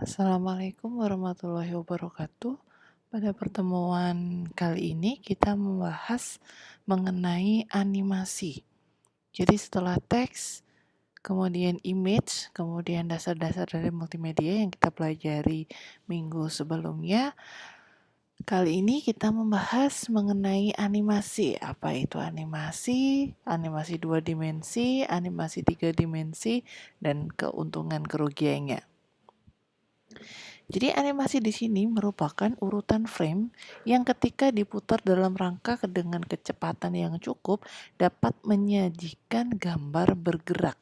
Assalamualaikum warahmatullahi wabarakatuh. Pada pertemuan kali ini kita membahas mengenai animasi. Jadi setelah teks, kemudian image, kemudian dasar-dasar dari multimedia yang kita pelajari minggu sebelumnya, kali ini kita membahas mengenai animasi. Apa itu animasi, animasi 2 dimensi, animasi 3 dimensi, dan keuntungan kerugiannya. Jadi animasi di sini merupakan urutan frame yang ketika diputar dalam rangka dengan kecepatan yang cukup dapat menyajikan gambar bergerak.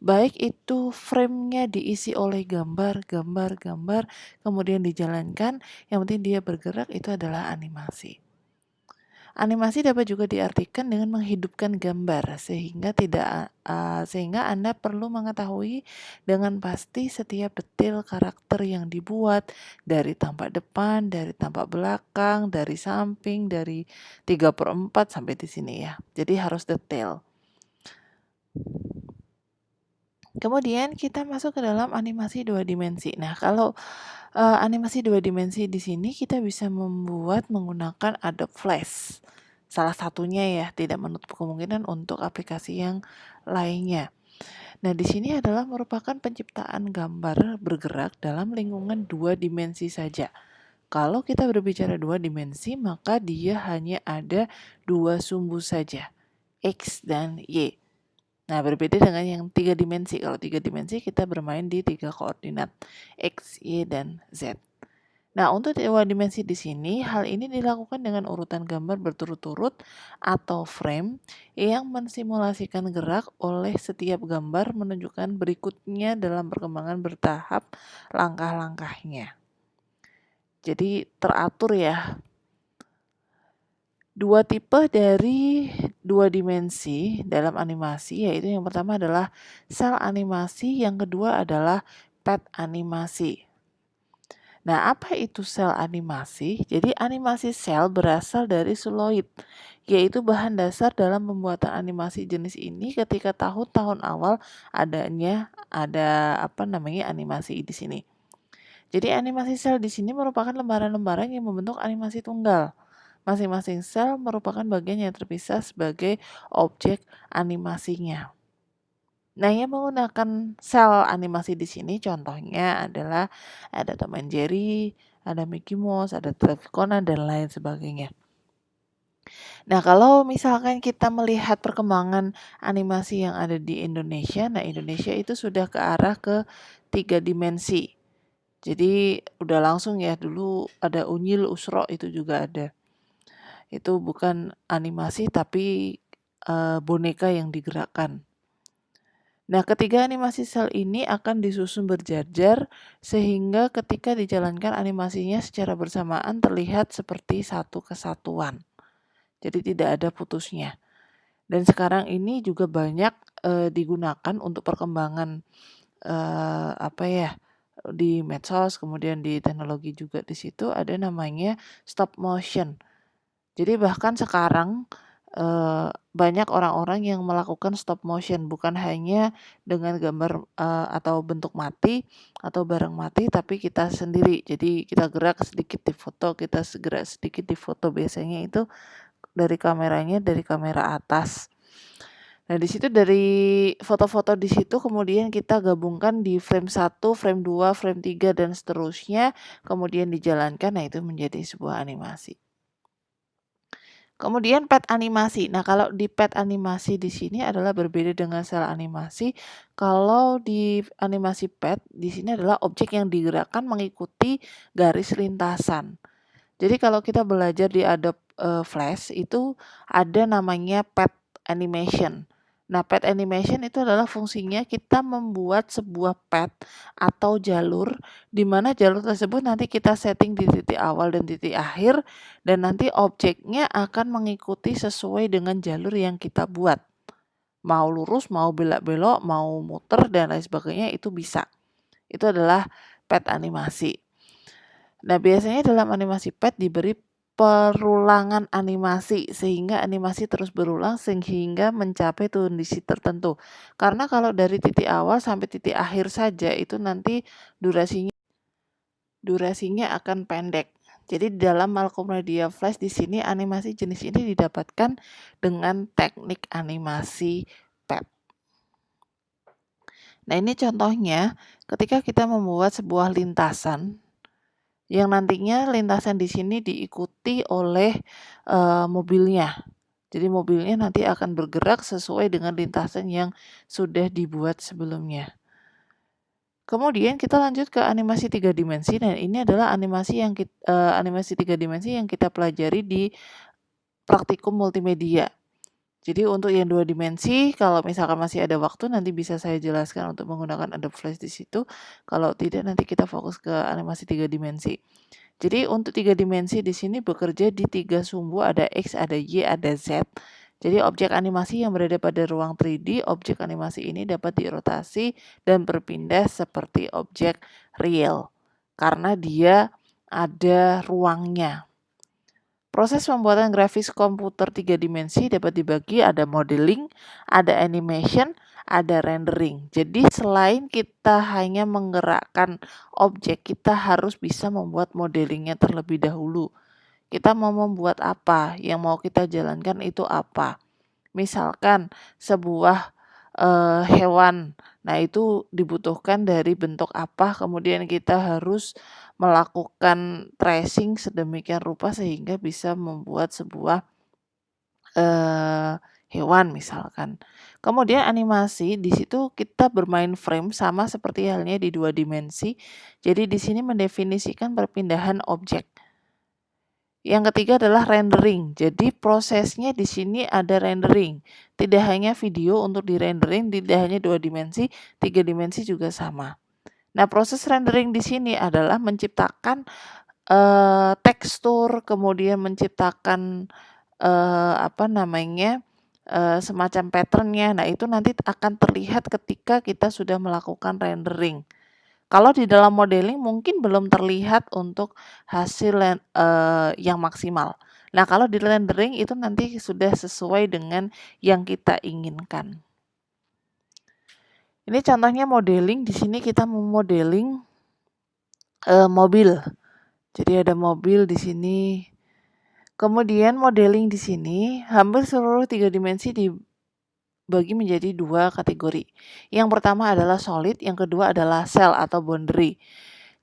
Baik itu frame-nya diisi oleh gambar, kemudian dijalankan, yang penting dia bergerak, itu adalah animasi. Animasi dapat juga diartikan dengan menghidupkan gambar sehingga Anda perlu mengetahui dengan pasti setiap detail karakter yang dibuat dari tampak depan, dari tampak belakang, dari samping, dari 3/4 sampai di sini ya. Jadi harus detail. Kemudian kita masuk ke dalam animasi 2 dimensi. Nah, kalau animasi 2 dimensi di sini kita bisa membuat menggunakan Adobe Flash. Salah satunya ya, tidak menutup kemungkinan untuk aplikasi yang lainnya. Nah, di sini adalah merupakan penciptaan gambar bergerak dalam lingkungan 2 dimensi saja. Kalau kita berbicara 2 dimensi, maka dia hanya ada 2 sumbu saja, X dan Y. Nah, berbeda dengan yang 3 dimensi. Kalau 3 dimensi kita bermain di 3 koordinat, X, Y, dan Z. Nah, untuk 2 dimensi di sini, hal ini dilakukan dengan urutan gambar berturut-turut atau frame yang mensimulasikan gerak oleh setiap gambar menunjukkan berikutnya dalam perkembangan bertahap langkah-langkahnya. Jadi teratur ya. Dua tipe dari 2 dimensi dalam animasi, yaitu yang pertama adalah sel animasi, yang kedua adalah pad animasi. Nah, apa itu sel animasi? Jadi animasi sel berasal dari seluloid, yaitu bahan dasar dalam pembuatan animasi jenis ini ketika tahun-tahun awal ada animasi di sini. Jadi animasi sel di sini merupakan lembaran-lembaran yang membentuk animasi tunggal. Masing-masing sel merupakan bagian yang terpisah sebagai objek animasinya. Nah, yang menggunakan sel animasi di sini contohnya adalah ada Tom and Jerry, ada Mickey Mouse, ada Detective Conan, dan lain sebagainya. Nah, kalau misalkan kita melihat perkembangan animasi yang ada di Indonesia, nah Indonesia itu sudah ke arah ke 3 dimensi. Jadi udah langsung ya, dulu ada Unyil, Usro itu juga ada. Itu bukan animasi tapi boneka yang digerakkan. Nah, ketiga animasi sel ini akan disusun berjajar sehingga ketika dijalankan animasinya secara bersamaan terlihat seperti satu kesatuan. Jadi tidak ada putusnya. Dan sekarang ini juga banyak digunakan untuk perkembangan di medsos, kemudian di teknologi juga di situ ada namanya stop motion. Jadi bahkan sekarang banyak orang-orang yang melakukan stop motion, bukan hanya dengan gambar atau bentuk mati atau barang mati, tapi kita sendiri. Jadi kita gerak sedikit di foto, kita gerak sedikit di foto. Biasanya itu dari kameranya dari kamera atas. Nah, di situ dari foto-foto di situ kemudian kita gabungkan di frame 1, frame 2, frame 3, dan seterusnya, kemudian dijalankan, nah itu menjadi sebuah animasi. Kemudian pad animasi. Nah, kalau di pad animasi di sini adalah berbeda dengan sel animasi. Kalau di animasi pad di sini adalah objek yang digerakkan mengikuti garis lintasan. Jadi kalau kita belajar di Adobe Flash itu ada namanya pad animation. Nah, pad animation itu adalah fungsinya kita membuat sebuah pad atau jalur di mana jalur tersebut nanti kita setting di titik awal dan titik akhir, dan nanti objeknya akan mengikuti sesuai dengan jalur yang kita buat. Mau lurus, mau belok-belok, mau muter, dan lain sebagainya itu bisa. Itu adalah pad animasi. Nah, biasanya dalam animasi pad diberi perulangan animasi, sehingga animasi terus berulang sehingga mencapai kondisi tertentu. Karena kalau dari titik awal sampai titik akhir saja itu nanti durasinya akan pendek. Jadi di dalam Multimedia Flash di sini animasi jenis ini didapatkan dengan teknik animasi PET. Nah, ini contohnya ketika kita membuat sebuah lintasan yang nantinya lintasan di sini diikuti oleh mobilnya. Jadi mobilnya nanti akan bergerak sesuai dengan lintasan yang sudah dibuat sebelumnya. Kemudian kita lanjut ke animasi 3 dimensi, dan ini adalah animasi 3 dimensi yang kita pelajari di praktikum multimedia. Jadi untuk yang 2 dimensi, kalau misalkan masih ada waktu nanti bisa saya jelaskan untuk menggunakan Adobe Flash di situ. Kalau tidak nanti kita fokus ke animasi 3 dimensi. Jadi untuk 3 dimensi di sini bekerja di 3 sumbu, ada X, ada Y, ada Z. Jadi objek animasi yang berada pada ruang 3D, objek animasi ini dapat dirotasi dan berpindah seperti objek real karena dia ada ruangnya. Proses pembuatan grafis komputer 3 dimensi dapat dibagi, ada modeling, ada animation, ada rendering. Jadi selain kita hanya menggerakkan objek, kita harus bisa membuat modelingnya terlebih dahulu. Kita mau membuat apa, yang mau kita jalankan itu apa. Misalkan sebuah hewan, nah itu dibutuhkan dari bentuk apa, kemudian kita harus melakukan tracing sedemikian rupa sehingga bisa membuat sebuah hewan misalkan. Kemudian animasi, di situ kita bermain frame sama seperti halnya di 2 dimensi. Jadi di sini mendefinisikan perpindahan objek. Yang ketiga adalah rendering. Jadi prosesnya di sini ada rendering. Tidak hanya video untuk di-rendering, tidak hanya 2 dimensi, 3 dimensi juga sama. Nah, proses rendering di sini adalah menciptakan tekstur, kemudian menciptakan semacam pattern-nya. Nah, itu nanti akan terlihat ketika kita sudah melakukan rendering. Kalau di dalam modeling mungkin belum terlihat untuk hasil yang maksimal. Nah, kalau di rendering itu nanti sudah sesuai dengan yang kita inginkan. Ini contohnya modeling, di sini kita memodeling mobil. Jadi ada mobil di sini. Kemudian modeling di sini hampir seluruh 3 dimensi dibagi menjadi 2 kategori. Yang pertama adalah solid, yang kedua adalah cell atau boundary.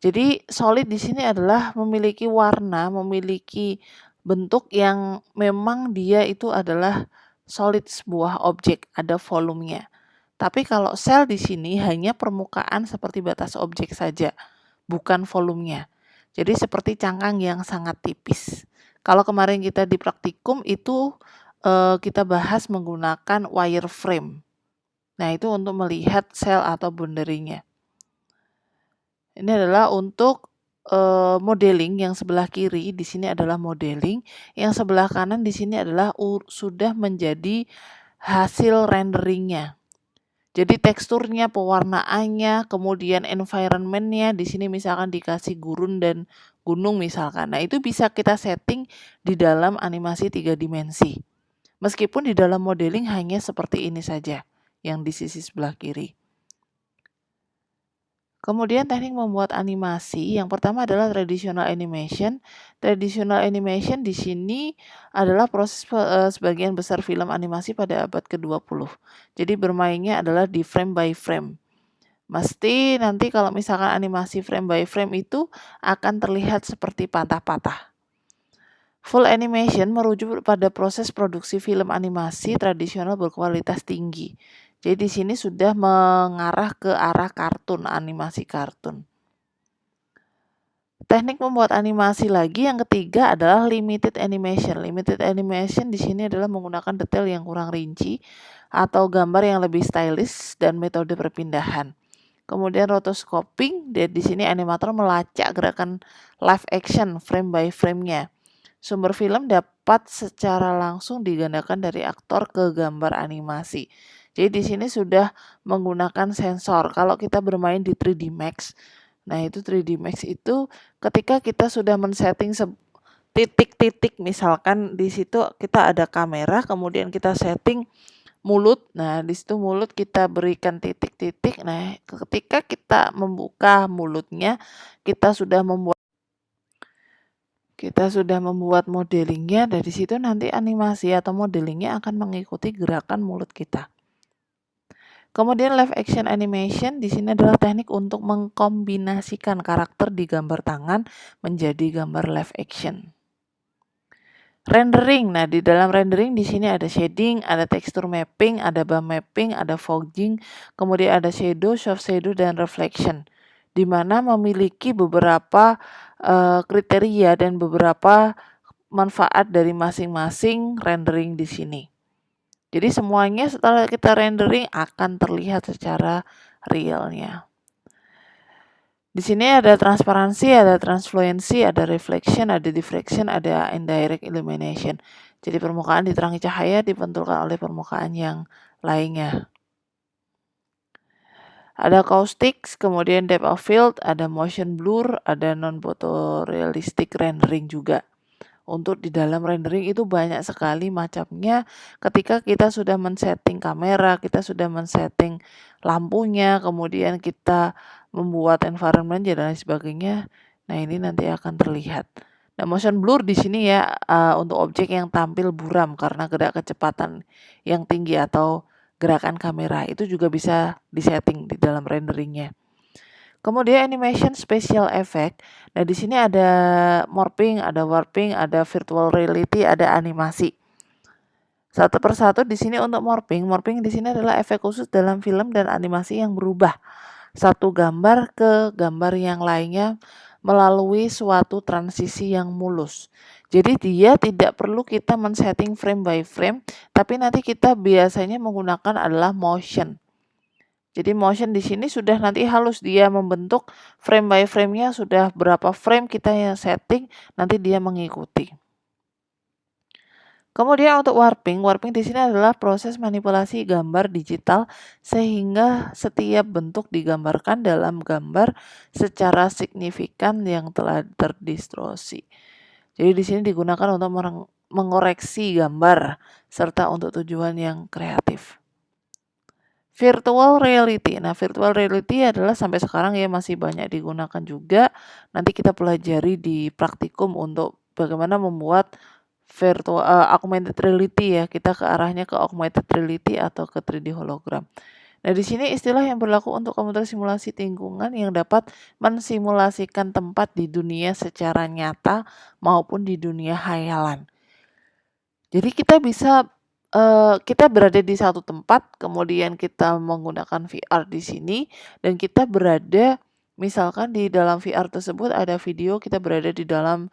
Jadi solid di sini adalah memiliki warna, memiliki bentuk yang memang dia itu adalah solid sebuah objek, ada volumenya. Tapi kalau cell di sini hanya permukaan seperti batas objek saja, bukan volumenya. Jadi seperti cangkang yang sangat tipis. Kalau kemarin kita di praktikum itu kita bahas menggunakan wireframe. Nah, itu untuk melihat sel atau boundary-nya. Ini adalah untuk modeling, yang sebelah kiri di sini adalah modeling, yang sebelah kanan di sini adalah sudah menjadi hasil renderingnya. Jadi teksturnya, pewarnaannya, kemudian environment-nya di sini misalkan dikasih gurun dan gunung misalkan. Nah, itu bisa kita setting di dalam animasi 3 dimensi. Meskipun di dalam modeling hanya seperti ini saja yang di sisi sebelah kiri. Kemudian teknik membuat animasi, yang pertama adalah traditional animation. Traditional animation di sini adalah proses sebagian besar film animasi pada abad ke-20. Jadi bermainnya adalah di frame by frame. Mesti nanti kalau misalkan animasi frame by frame itu akan terlihat seperti patah-patah. Full animation merujuk pada proses produksi film animasi tradisional berkualitas tinggi. Jadi di sini sudah mengarah ke arah kartun, animasi kartun. Teknik membuat animasi lagi yang ketiga adalah limited animation. Limited animation di sini adalah menggunakan detail yang kurang rinci atau gambar yang lebih stylish dan metode perpindahan. Kemudian rotoscoping, dan di sini animator melacak gerakan live action frame by frame-nya. Sumber film dapat secara langsung digandakan dari aktor ke gambar animasi. Jadi di sini sudah menggunakan sensor. Kalau kita bermain di 3D Max, nah itu 3D Max itu ketika kita sudah men-setting titik-titik, misalkan di situ kita ada kamera, kemudian kita setting mulut. Nah, di situ mulut kita berikan titik-titik. Nah, ketika kita membuka mulutnya, kita sudah membuat modelingnya. Dari situ nanti animasi atau modelingnya akan mengikuti gerakan mulut kita. Kemudian live action animation di sini adalah teknik untuk mengkombinasikan karakter di gambar tangan menjadi gambar live action. Rendering. Nah, di dalam rendering di sini ada shading, ada texture mapping, ada bump mapping, ada fogging, kemudian ada shadow, soft shadow, dan reflection, di mana memiliki beberapa kriteria dan beberapa manfaat dari masing-masing rendering di sini. Jadi semuanya setelah kita rendering akan terlihat secara realnya. Di sini ada transparansi, ada transfluency, ada reflection, ada diffraction, ada indirect illumination. Jadi permukaan diterangi cahaya dipantulkan oleh permukaan yang lainnya. Ada caustics, kemudian depth of field, ada motion blur, ada non-photorealistic rendering juga. Untuk di dalam rendering itu banyak sekali macamnya. Ketika kita sudah men-setting kamera, kita sudah men-setting lampunya, kemudian kita membuat environment dan lain sebagainya. Nah, ini nanti akan terlihat. Nah, motion blur di sini ya untuk objek yang tampil buram karena gerak kecepatan yang tinggi atau gerakan kamera itu juga bisa disetting di dalam renderingnya. Kemudian animation special effect. Nah, di sini ada morphing, ada warping, ada virtual reality, ada animasi. Satu persatu di sini untuk morphing. Morphing di sini adalah efek khusus dalam film dan animasi yang berubah satu gambar ke gambar yang lainnya melalui suatu transisi yang mulus. Jadi dia tidak perlu kita men-setting frame by frame, tapi nanti kita biasanya menggunakan adalah motion. Jadi motion di sini sudah nanti halus, dia membentuk frame by frame-nya sudah berapa frame kita yang setting, nanti dia mengikuti. Kemudian untuk warping di sini adalah proses manipulasi gambar digital sehingga setiap bentuk digambarkan dalam gambar secara signifikan yang telah terdistorsi. Jadi di sini digunakan untuk mengoreksi gambar serta untuk tujuan yang kreatif. Virtual reality. Nah, virtual reality adalah sampai sekarang ya masih banyak digunakan juga. Nanti kita pelajari di praktikum untuk bagaimana membuat virtual augmented reality ya. Kita ke arahnya ke augmented reality atau ke 3D hologram. Nah, di sini istilah yang berlaku untuk komputer simulasi lingkungan yang dapat mensimulasikan tempat di dunia secara nyata maupun di dunia hayalan. Jadi kita berada di satu tempat, kemudian kita menggunakan VR di sini, dan kita berada misalkan di dalam VR tersebut ada video kita berada di dalam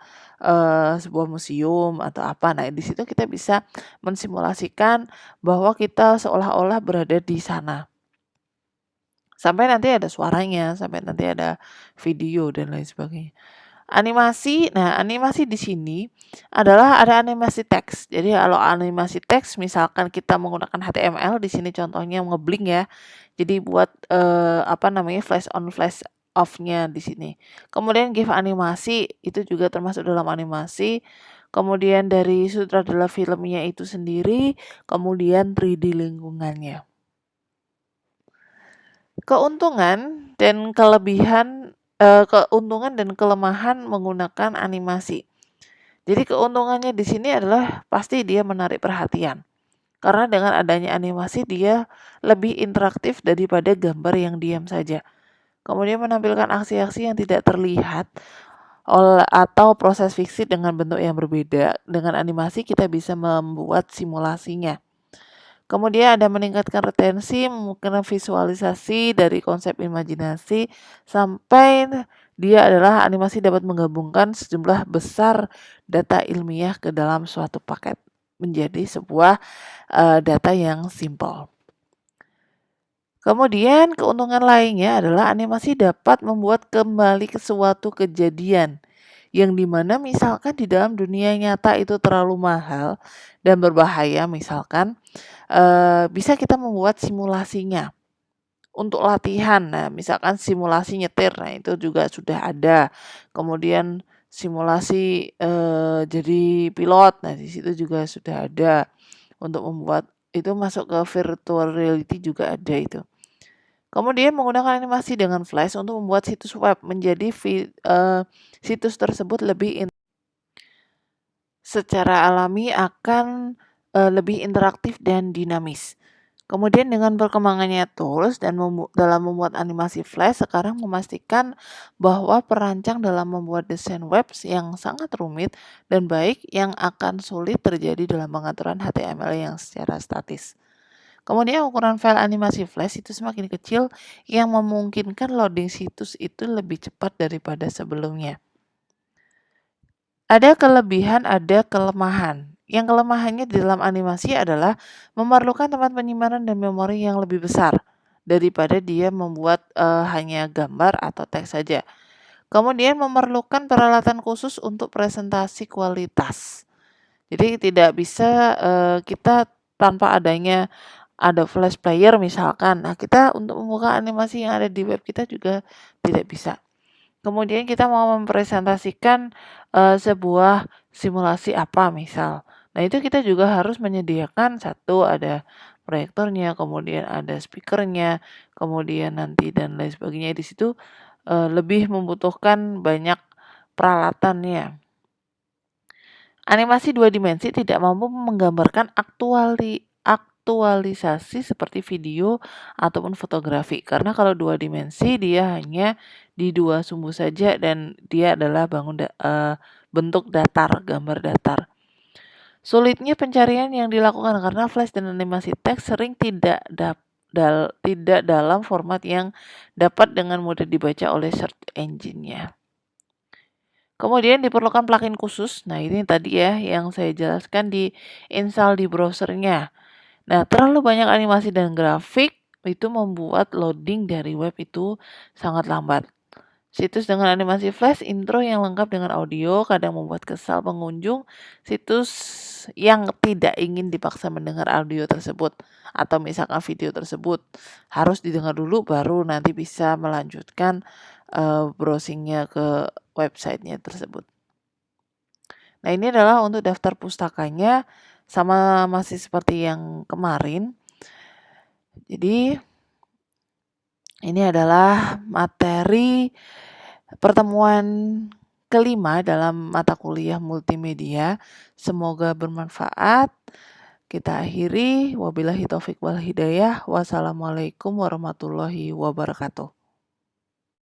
sebuah museum atau apa. Nah, di situ kita bisa mensimulasikan bahwa kita seolah-olah berada di sana. Sampai nanti ada suaranya, sampai nanti ada video dan lain sebagainya. Animasi, nah animasi di sini adalah ada animasi teks. Jadi kalau animasi teks misalkan kita menggunakan HTML di sini contohnya ngeblink ya. Jadi buat flash on flash off-nya di sini. Kemudian GIF animasi itu juga termasuk dalam animasi. Kemudian dari sutradara filmnya itu sendiri, kemudian 3D lingkungannya. Keuntungan dan kelemahan menggunakan animasi. Jadi keuntungannya di sini adalah pasti dia menarik perhatian. Karena dengan adanya animasi dia lebih interaktif daripada gambar yang diam saja. Kemudian menampilkan aksi-aksi yang tidak terlihat atau proses fiksi dengan bentuk yang berbeda. Dengan animasi kita bisa membuat simulasinya. Kemudian ada meningkatkan retensi, mungkin visualisasi dari konsep imajinasi, sampai dia adalah animasi dapat menggabungkan sejumlah besar data ilmiah ke dalam suatu paket menjadi sebuah data yang simple. Kemudian keuntungan lainnya adalah animasi dapat membuat kembali ke suatu kejadian yang dimana misalkan di dalam dunia nyata itu terlalu mahal dan berbahaya misalkan bisa kita membuat simulasinya untuk latihan. Nah, misalkan simulasi nyetir, nah itu juga sudah ada. Kemudian simulasi jadi pilot. Nah, di situ juga sudah ada untuk membuat itu masuk ke virtual reality juga ada itu. Kemudian menggunakan animasi dengan Flash untuk membuat situs web menjadi situs tersebut secara alami akan lebih interaktif dan dinamis. Kemudian dengan perkembangannya tools dan dalam membuat animasi Flash sekarang memastikan bahwa perancang dalam membuat desain web yang sangat rumit dan baik yang akan sulit terjadi dalam pengaturan HTML yang secara statis. Kemudian ukuran file animasi Flash itu semakin kecil yang memungkinkan loading situs itu lebih cepat daripada sebelumnya. Ada kelebihan, ada kelemahan. Yang kelemahannya di dalam animasi adalah memerlukan tempat penyimpanan dan memori yang lebih besar daripada dia membuat hanya gambar atau teks saja. Kemudian memerlukan peralatan khusus untuk presentasi kualitas. Jadi tidak bisa kita tanpa adanya ada flash player misalkan. Nah, kita untuk membuka animasi yang ada di web kita juga tidak bisa. Kemudian kita mau mempresentasikan sebuah simulasi apa misal. Nah, itu kita juga harus menyediakan satu ada proyektornya, kemudian ada speakernya, kemudian nanti dan lain sebagainya. Di situ lebih membutuhkan banyak peralatannya. Animasi dua dimensi tidak mampu menggambarkan aktualisasi seperti video ataupun fotografi. Karena kalau dua dimensi dia hanya di dua sumbu saja dan dia adalah bentuk datar, gambar datar. Sulitnya pencarian yang dilakukan karena flash dan animasi teks sering tidak dalam format yang dapat dengan mudah dibaca oleh search engine-nya. Kemudian diperlukan plugin khusus. Nah, ini tadi ya yang saya jelaskan di install di browsernya. Nah, terlalu banyak animasi dan grafik itu membuat loading dari web itu sangat lambat. Situs dengan animasi flash, intro yang lengkap dengan audio kadang membuat kesal pengunjung. Situs yang tidak ingin dipaksa mendengar audio tersebut atau misalkan video tersebut harus didengar dulu baru nanti bisa melanjutkan browsingnya ke websitenya tersebut. Nah, ini adalah untuk daftar pustakanya sama masih seperti yang kemarin. Jadi ini adalah materi pertemuan kelima dalam mata kuliah multimedia. Semoga bermanfaat. Kita akhiri. Wabillahi taufik wal hidayah. Wassalamualaikum warahmatullahi wabarakatuh.